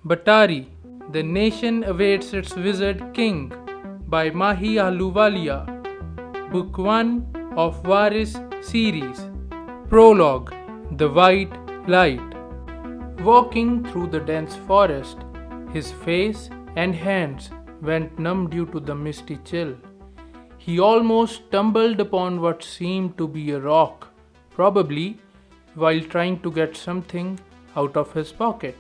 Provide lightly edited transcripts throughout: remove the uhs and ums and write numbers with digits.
Butahri, The Nation Awaits Its Wizard King by Mahi Ahluwalia, Book 1 of Waris series. Prologue, The White Light. Walking through the dense forest, his face and hands went numb due to the misty chill. He almost stumbled upon what seemed to be a rock, probably while trying to get something out of his pocket.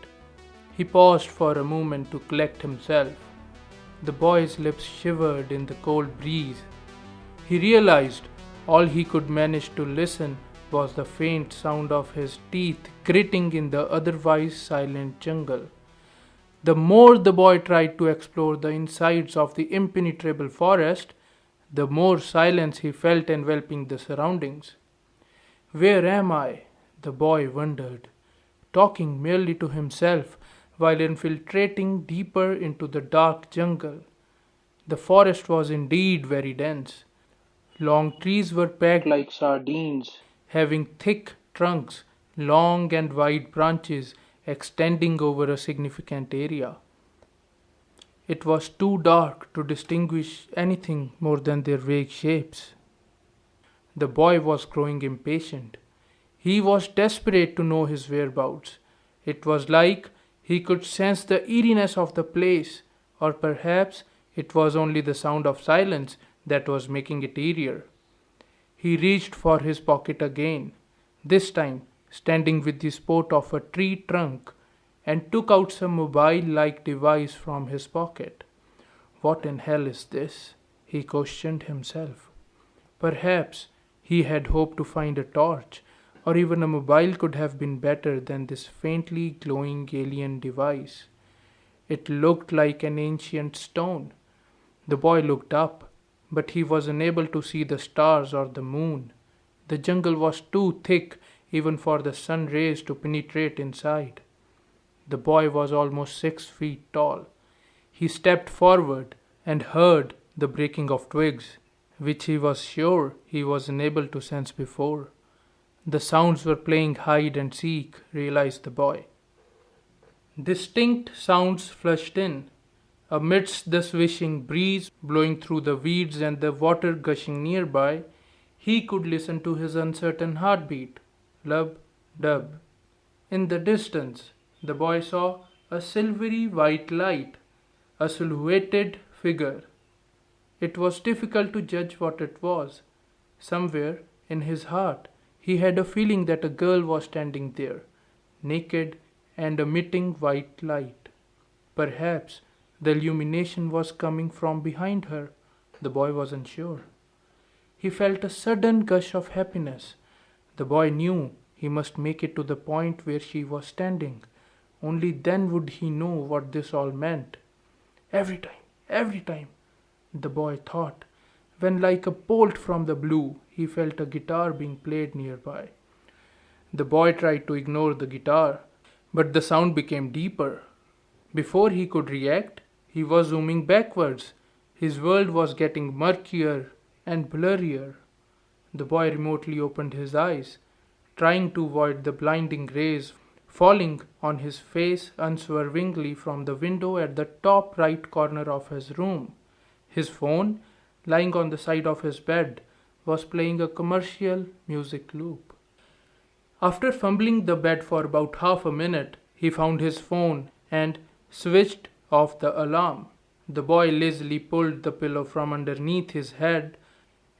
He paused for a moment to collect himself. The boy's lips shivered in the cold breeze. He realized all he could manage to listen was the faint sound of his teeth gritting in the otherwise silent jungle. The more the boy tried to explore the insides of the impenetrable forest, the more silence he felt enveloping the surroundings. Where am I? The boy wondered, talking merely to himself while infiltrating deeper into the dark jungle. The forest was indeed very dense. Long trees were packed like sardines, having thick trunks, long and wide branches extending over a significant area. It was too dark to distinguish anything more than their vague shapes. The boy was growing impatient. He was desperate to know his whereabouts. It was like he could sense the eeriness of the place, or perhaps it was only the sound of silence that was making it eerier. He reached for his pocket again, this time standing with the support of a tree trunk, and took out some mobile-like device from his pocket. What in hell is this? He questioned himself. Perhaps he had hoped to find a torch, or even a mobile could have been better than this faintly glowing alien device. It looked like an ancient stone. The boy looked up, but he was unable to see the stars or the moon. The jungle was too thick even for the sun rays to penetrate inside. The boy was almost 6 feet tall. He stepped forward and heard the breaking of twigs, which he was sure he was unable to sense before. The sounds were playing hide and seek, realized the boy. Distinct sounds flushed in. Amidst the swishing breeze blowing through the weeds and the water gushing nearby, he could listen to his uncertain heartbeat. Lub, dub. In the distance, the boy saw a silvery white light, a silhouetted figure. It was difficult to judge what it was. Somewhere in his heart, he had a feeling that a girl was standing there, naked and emitting white light. Perhaps the illumination was coming from behind her. The boy wasn't sure. He felt a sudden gush of happiness. The boy knew he must make it to the point where she was standing. Only then would he know what this all meant. Every time, the boy thought, when like a bolt from the blue, he felt a guitar being played nearby. The boy tried to ignore the guitar, but the sound became deeper. Before he could react, he was zooming backwards. His world was getting murkier and blurrier. The boy remotely opened his eyes, trying to avoid the blinding rays falling on his face unswervingly from the window at the top right corner of his room. His phone, lying on the side of his bed, was playing a commercial music loop. After fumbling the bed for about half a minute, he found his phone and switched off the alarm. The boy lazily pulled the pillow from underneath his head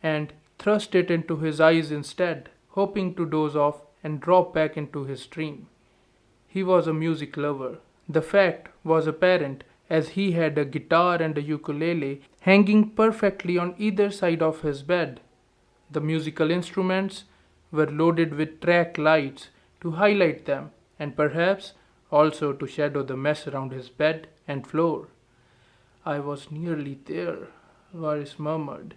and thrust it into his eyes instead, hoping to doze off and drop back into his dream. He was a music lover. The fact was apparent as he had a guitar and a ukulele hanging perfectly on either side of his bed. The musical instruments were loaded with track lights to highlight them and perhaps also to shadow the mess around his bed and floor. I was nearly there, Varis murmured,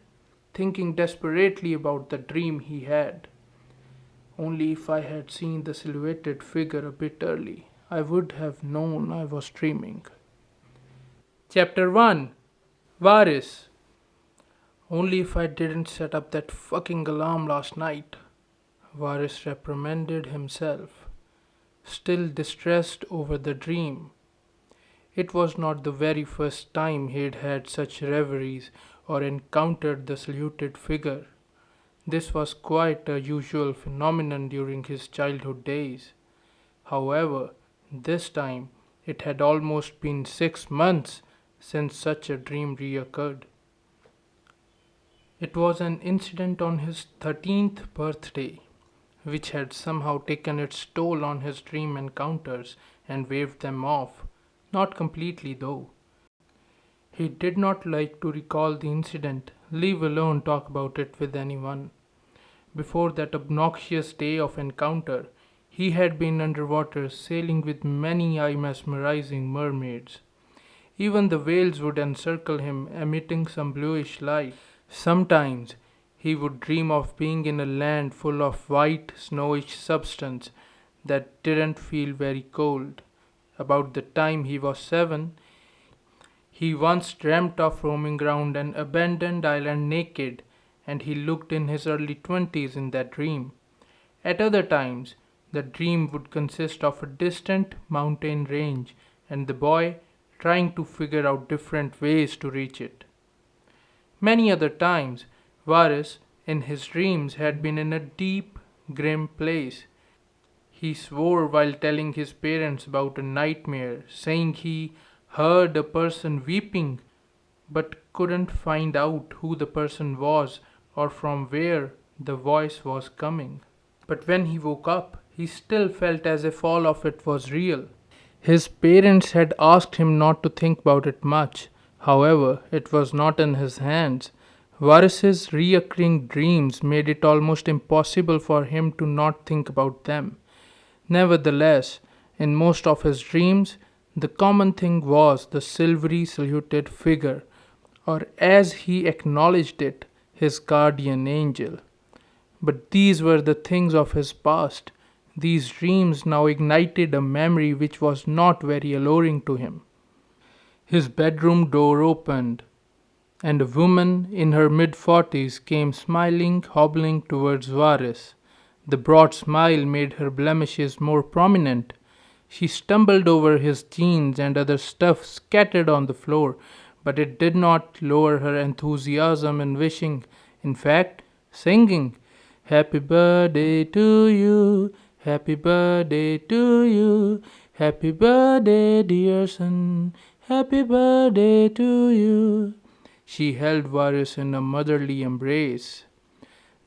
thinking desperately about the dream he had. Only if I had seen the silhouetted figure a bit early, I would have known I was dreaming. Chapter 1. Varis. Only if I didn't set up that fucking alarm last night, Varis reprimanded himself, still distressed over the dream. It was not the very first time he'd had such reveries or encountered the saluted figure. This was quite a usual phenomenon during his childhood days. However, this time it had almost been 6 months since such a dream reoccurred. It was an incident on his 13th birthday, which had somehow taken its toll on his dream encounters and waved them off. Not completely, though. He did not like to recall the incident, leave alone talk about it with anyone. Before that obnoxious day of encounter, he had been underwater sailing with many eye mesmerizing mermaids. Even the whales would encircle him, emitting some bluish light. Sometimes he would dream of being in a land full of white, snowish substance that didn't feel very cold. About the time he was 7, he once dreamt of roaming around an abandoned island naked, and he looked in his early 20s in that dream. At other times, the dream would consist of a distant mountain range and the boy trying to figure out different ways to reach it. Many other times, Varis, in his dreams, had been in a deep, grim place. He swore while telling his parents about a nightmare, saying he heard a person weeping but couldn't find out who the person was or from where the voice was coming. But when he woke up, he still felt as if all of it was real. His parents had asked him not to think about it much. However, it was not in his hands. Varis's recurring dreams made it almost impossible for him to not think about them. Nevertheless, in most of his dreams, the common thing was the silvery saluted figure, or as he acknowledged it, his guardian angel. But these were the things of his past. These dreams now ignited a memory which was not very alluring to him. His bedroom door opened, and a woman in her mid-40s came smiling, hobbling towards Varis. The broad smile made her blemishes more prominent. She stumbled over his jeans and other stuff scattered on the floor, but it did not lower her enthusiasm in wishing, in fact, singing, "Happy birthday to you, happy birthday to you, happy birthday, dear son, happy birthday to you." She held Varis in a motherly embrace.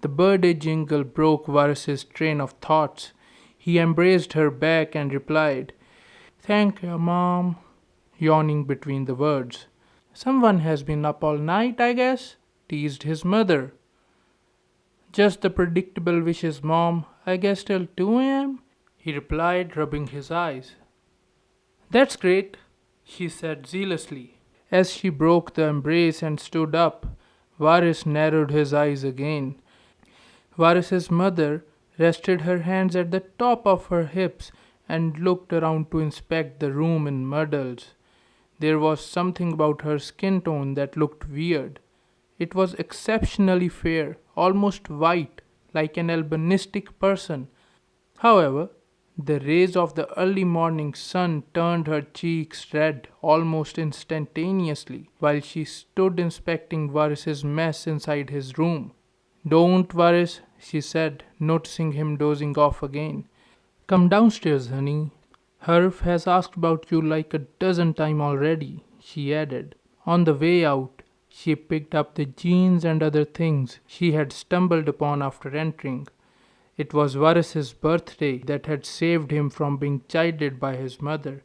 The birthday jingle broke Varis's train of thoughts. He embraced her back and replied, "Thank you, Mom," yawning between the words. "Someone has been up all night, I guess," teased his mother. "Just the predictable wishes, Mom. I guess till 2 a.m., he replied, rubbing his eyes. "That's great," she said zealously. As she broke the embrace and stood up, Varis narrowed his eyes again. Varis's mother rested her hands at the top of her hips and looked around to inspect the room in muddles. There was something about her skin tone that looked weird. It was exceptionally fair, almost white, like an albinistic person. However, the rays of the early morning sun turned her cheeks red almost instantaneously while she stood inspecting Varis's mess inside his room. "Don't, Varis," she said, noticing him dozing off again. "Come downstairs, honey. Harf has asked about you like a dozen times already," she added. On the way out, she picked up the jeans and other things she had stumbled upon after entering. It was Varis's birthday that had saved him from being chided by his mother.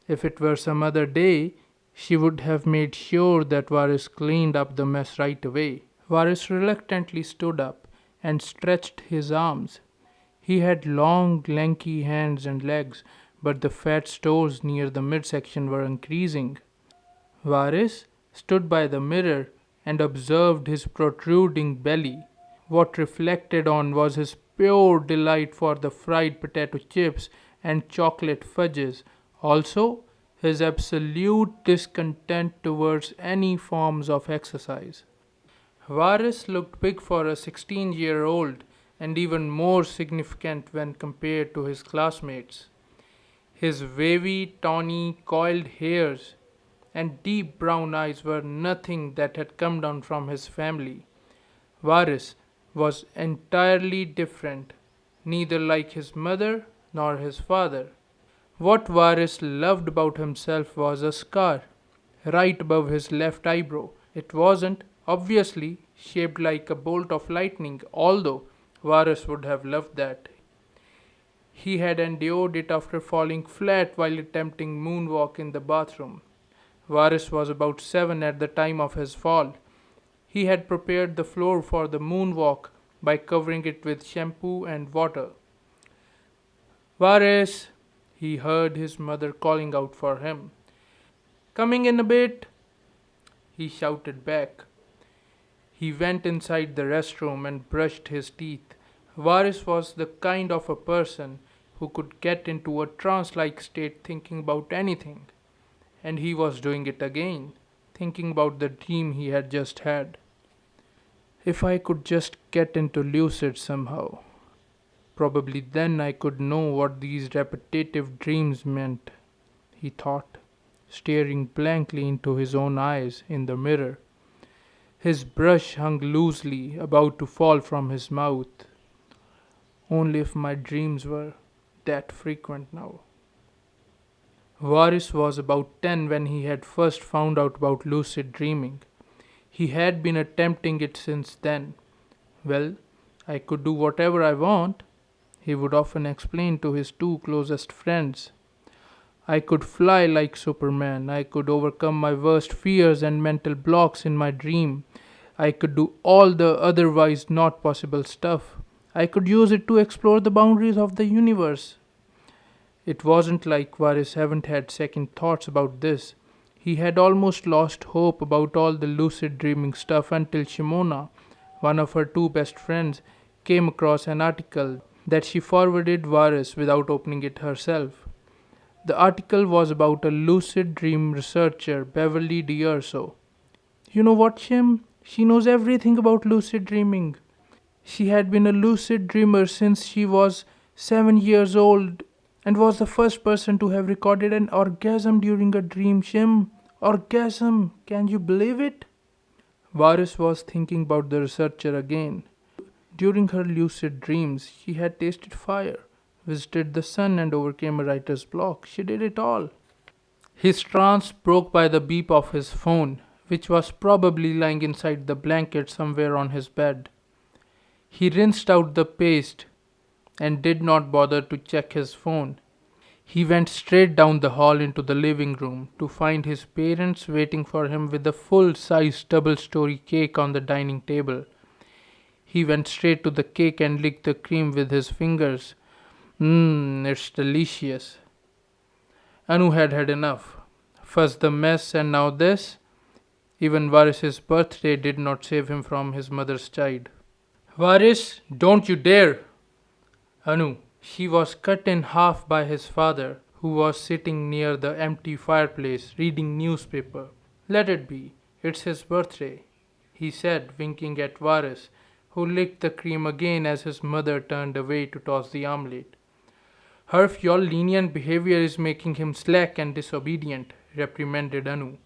If it were some other day, she would have made sure that Varis cleaned up the mess right away. Varis reluctantly stood up and stretched his arms. He had long, lanky hands and legs, but the fat toes near the midsection were increasing. Varis stood by the mirror and observed his protruding belly. What reflected on was his pure delight for the fried potato chips and chocolate fudges, also his absolute discontent towards any forms of exercise. Varis looked big for a 16-year-old and even more significant when compared to his classmates. His wavy, tawny, coiled hairs and deep brown eyes were nothing that had come down from his family. Varis was entirely different, neither like his mother nor his father. What Varis loved about himself was a scar right above his left eyebrow. It wasn't, obviously, shaped like a bolt of lightning, although Varis would have loved that. He had endured it after falling flat while attempting moonwalk in the bathroom. Varis was about 7 at the time of his fall. He had prepared the floor for the moonwalk by covering it with shampoo and water. Varis! He heard his mother calling out for him. Coming in a bit, he shouted back. He went inside the restroom and brushed his teeth. Varis was the kind of a person who could get into a trance like state thinking about anything. And he was doing it again, thinking about the dream he had just had. If I could just get into lucid somehow, probably then I could know what these repetitive dreams meant, he thought, staring blankly into his own eyes in the mirror. His brush hung loosely, about to fall from his mouth. Only if my dreams were that frequent now. Varis was about 10 when he had first found out about lucid dreaming. He had been attempting it since then. Well, I could do whatever I want, he would often explain to his two closest friends. I could fly like Superman. I could overcome my worst fears and mental blocks in my dream. I could do all the otherwise not possible stuff. I could use it to explore the boundaries of the universe. It wasn't like Varis hadn't had second thoughts about this. He had almost lost hope about all the lucid dreaming stuff until Shimona, one of her two best friends, came across an article that she forwarded Varis without opening it herself. The article was about a lucid dream researcher, Beverly D'Urso. You know what, Shim? She knows everything about lucid dreaming. She had been a lucid dreamer since she was 7 years old and was the first person to have recorded an orgasm during a dream, Shim. Orgasm, can you believe it? Varis was thinking about the researcher again. During her lucid dreams, she had tasted fire, visited the sun, and overcame a writer's block. She did it all. His trance broke by the beep of his phone, which was probably lying inside the blanket somewhere on his bed. He rinsed out the paste and did not bother to check his phone. He went straight down the hall into the living room to find his parents waiting for him with a full-size double-story cake on the dining table. He went straight to the cake and licked the cream with his fingers. It's delicious. Anu had had enough. First the mess and now this. Even Varis's birthday did not save him from his mother's chide. Varis, don't you dare! Anu. She was cut in half by his father, who was sitting near the empty fireplace reading newspaper. Let it be. It's his birthday, he said, winking at Varis, who licked the cream again as his mother turned away to toss the omelette. Harf, your lenient behavior is making him slack and disobedient, reprimanded Anu.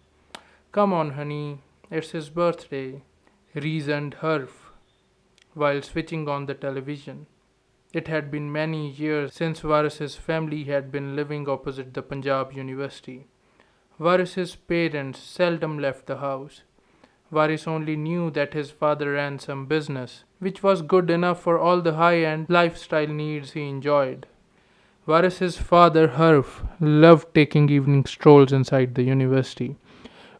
Come on, honey, it's his birthday, reasoned Harf, while switching on the television. It had been many years since Varis's family had been living opposite the Punjab University. Varis's parents seldom left the house. Varis only knew that his father ran some business, which was good enough for all the high-end lifestyle needs he enjoyed. Varis's father, Harf, loved taking evening strolls inside the university.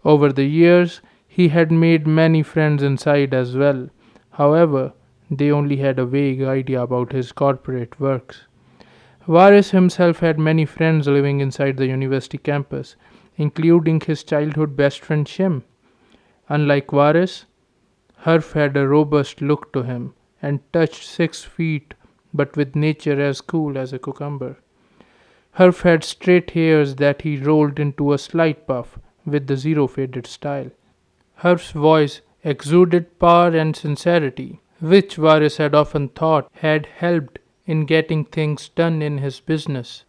Over the years, he had made many friends inside as well. However, they only had a vague idea about his corporate works. Varis himself had many friends living inside the university campus, including his childhood best friend Shim. Unlike Varis, Harf had a robust look to him and touched 6 feet, but with nature as cool as a cucumber. Harf had straight hairs that he rolled into a slight puff with the zero faded style. Harf's voice exuded power and sincerity, which Varis had often thought had helped in getting things done in his business.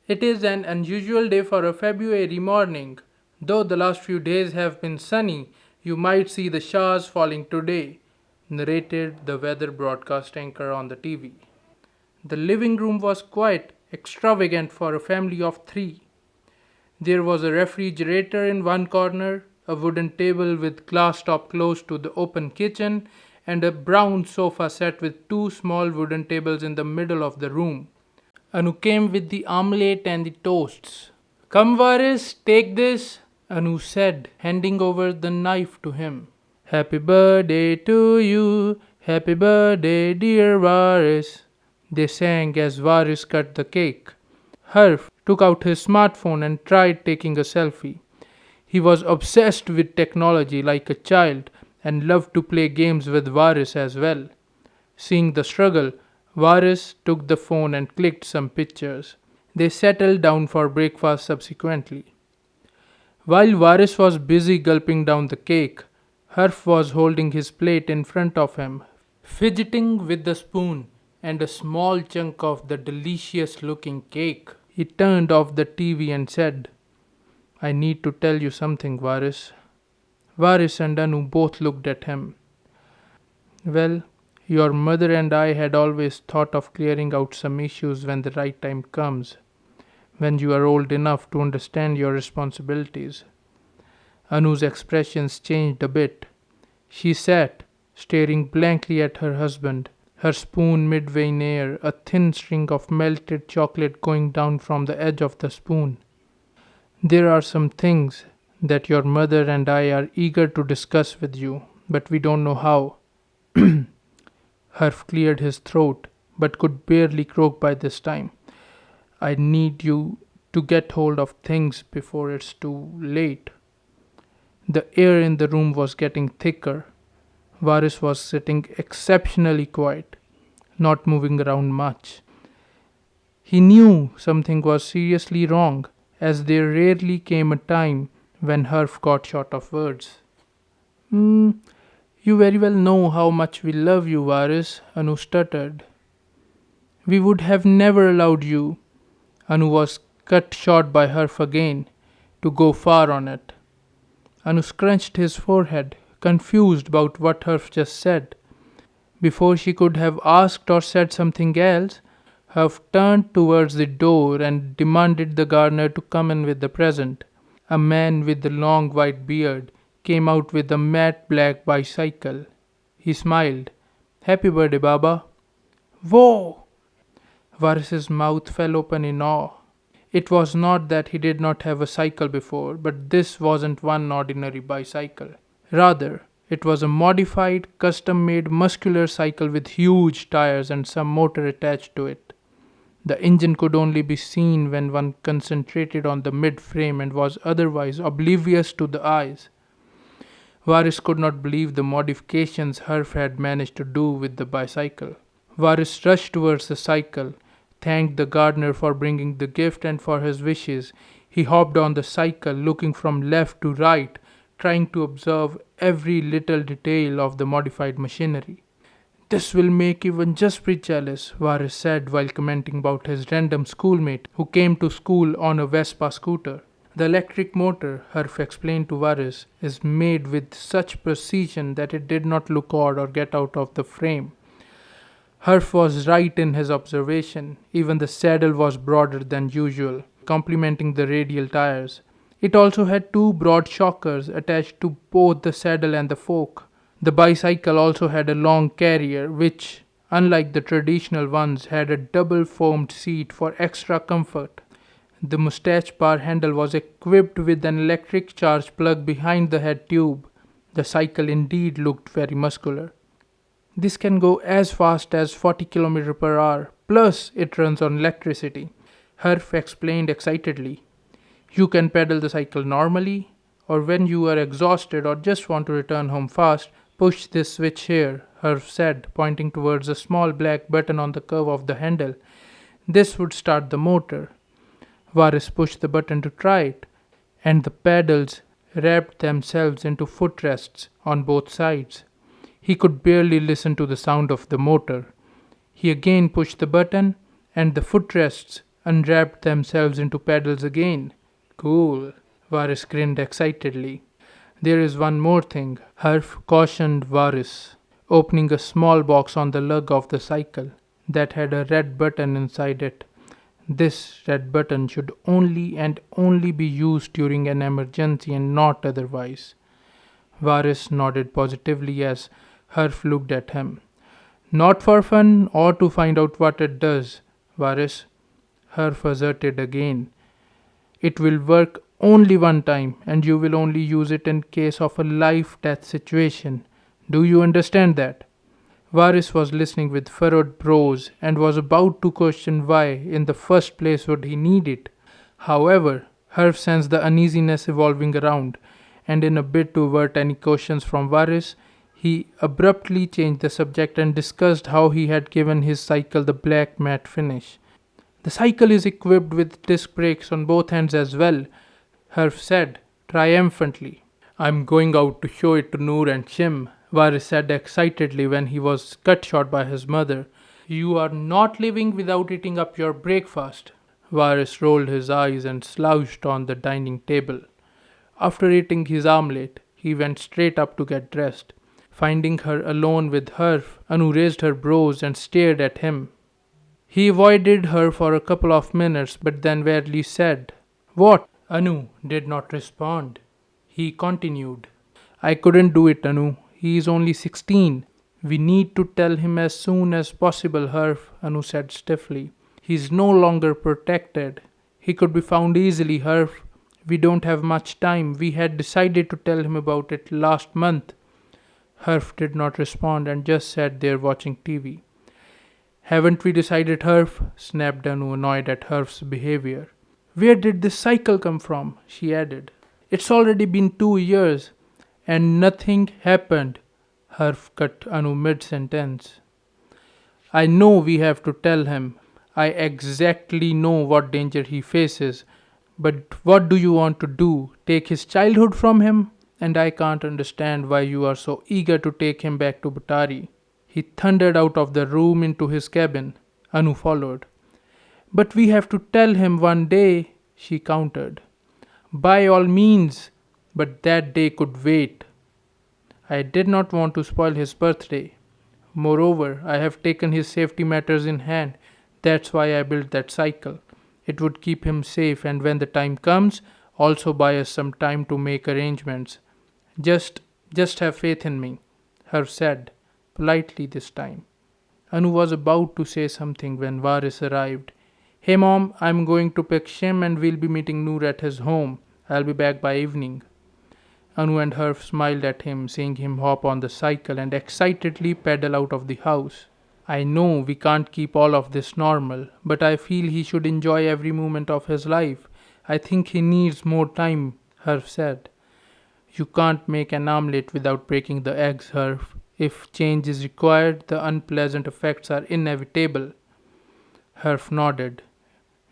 It is an unusual day for a February morning. Though the last few days have been sunny, you might see the showers falling today, narrated the weather broadcast anchor on the TV. The living room was quite extravagant for a family of three. There was a refrigerator in one corner, a wooden table with glass top close to the open kitchen, and a brown sofa set with two small wooden tables in the middle of the room. Anu came with the omelette and the toasts. Come, Varis, take this, Anu said, handing over the knife to him. Happy birthday to you, happy birthday, dear Varis, they sang as Varis cut the cake. Harf took out his smartphone and tried taking a selfie. He was obsessed with technology like a child and loved to play games with Varis as well. Seeing the struggle, Varis took the phone and clicked some pictures. They settled down for breakfast subsequently. While Varis was busy gulping down the cake, Harf was holding his plate in front of him, fidgeting with the spoon and a small chunk of the delicious looking cake. He turned off the TV and said, I need to tell you something, Varis. Varis and Anu both looked at him. Well, your mother and I had always thought of clearing out some issues when the right time comes, when you are old enough to understand your responsibilities. Anu's expressions changed a bit. She sat, staring blankly at her husband, her spoon midway in air, a thin string of melted chocolate going down from the edge of the spoon. There are some things that your mother and I are eager to discuss with you, but we don't know how. Harf cleared his throat, but could barely croak by this time. I need you to get hold of things before it's too late. The air in the room was getting thicker. Varis was sitting exceptionally quiet, not moving around much. He knew something was seriously wrong, as there rarely came a time when Harf got short of words. You very well know how much we love you, Varis, Anu stuttered. We would have never allowed you, Anu was cut short by Harf again, to go far on it. Anu scrunched his forehead, confused about what Harf just said. Before she could have asked or said something else, Harf turned towards the door and demanded the gardener to come in with the present. A man with a long white beard came out with a matte black bicycle. He smiled. Happy birthday, Baba. Whoa! Varis's mouth fell open in awe. It was not that he did not have a cycle before, but this wasn't one ordinary bicycle. Rather, it was a modified, custom-made muscular cycle with huge tires and some motor attached to it. The engine could only be seen when one concentrated on the mid-frame and was otherwise oblivious to the eyes. Varis could not believe the modifications Harf had managed to do with the bicycle. Varis rushed towards the cycle, thanked the gardener for bringing the gift and for his wishes. He hopped on the cycle, looking from left to right, trying to observe every little detail of the modified machinery. This will make even Jasprit jealous, Varis said while commenting about his random schoolmate who came to school on a Vespa scooter. The electric motor, Harf explained to Varis, is made with such precision that it did not look odd or get out of the frame. Harf was right in his observation. Even the saddle was broader than usual, complementing the radial tires. It also had two broad shockers attached to both the saddle and the fork. The bicycle also had a long carrier, which, unlike the traditional ones, had a double foamed seat for extra comfort. The mustache bar handle was equipped with an electric charge plug behind the head tube. The cycle indeed looked very muscular. This can go as fast as 40 km per hour, plus it runs on electricity, Harf explained excitedly. You can pedal the cycle normally, or when you are exhausted or just want to return home fast, push this switch here, Harf said, pointing towards a small black button on the curve of the handle. This would start the motor. Varis pushed the button to try it, and the pedals wrapped themselves into footrests on both sides. He could barely listen to the sound of the motor. He again pushed the button, and the footrests unwrapped themselves into pedals again. Cool. Varys grinned excitedly. There is one more thing, Harf cautioned Varys, opening a small box on the lug of the cycle that had a red button inside it. This red button should only and only be used during an emergency and not otherwise. Varys nodded positively as Harf looked at him. Not for fun or to find out what it does, Varys, Harf asserted again. It will work only one time, and you will only use it in case of a life-death situation. Do you understand that? Varys was listening with furrowed brows and was about to question why, in the first place, would he need it. However, Herb sensed the uneasiness evolving around, and in a bid to avert any questions from Varys, he abruptly changed the subject and discussed how he had given his cycle the black matte finish. The cycle is equipped with disc brakes on both ends as well, Herb said triumphantly. I'm going out to show it to Noor and Shim, Varys said excitedly when he was cut short by his mother. You are not leaving without eating up your breakfast. Varys rolled his eyes and slouched on the dining table. After eating his omelette, he went straight up to get dressed. Finding her alone with her, Anu raised her brows and stared at him. He avoided her for a couple of minutes, but then wearily said, What? Anu did not respond. He continued, I couldn't do it, Anu. He is only 16. We need to tell him as soon as possible, Herf, Anu said stiffly. He is no longer protected. He could be found easily, Herf. We don't have much time. We had decided to tell him about it last month. Herf did not respond and just sat there watching TV. Haven't we decided, Herf? Snapped Anu, annoyed at Herf's behavior. Where did this cycle come from? She added. It's already been 2 years, and nothing happened. Herf cut Anu mid-sentence. I know we have to tell him. I exactly know what danger he faces. But what do you want to do? Take his childhood from him? And I can't understand why you are so eager to take him back to Butahri. He thundered out of the room into his cabin. Anu followed. But we have to tell him one day, she countered. By all means, but that day could wait. I did not want to spoil his birthday. Moreover, I have taken his safety matters in hand. That's why I built that cycle. It would keep him safe, and when the time comes, also buy us some time to make arrangements. Just have faith in me, Herb said, politely this time. Anu was about to say something when Varys arrived. Hey mom, I'm going to pick Shim and we'll be meeting Noor at his home. I'll be back by evening. Anu and Herb smiled at him, seeing him hop on the cycle and excitedly pedal out of the house. I know we can't keep all of this normal, but I feel he should enjoy every moment of his life. I think he needs more time, Herb said. You can't make an omelette without breaking the eggs, Herb. If change is required, the unpleasant effects are inevitable. Herb nodded.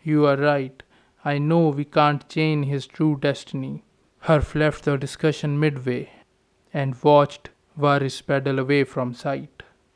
You are right. I know we can't change his true destiny. Herb left the discussion midway and watched Varys pedal away from sight.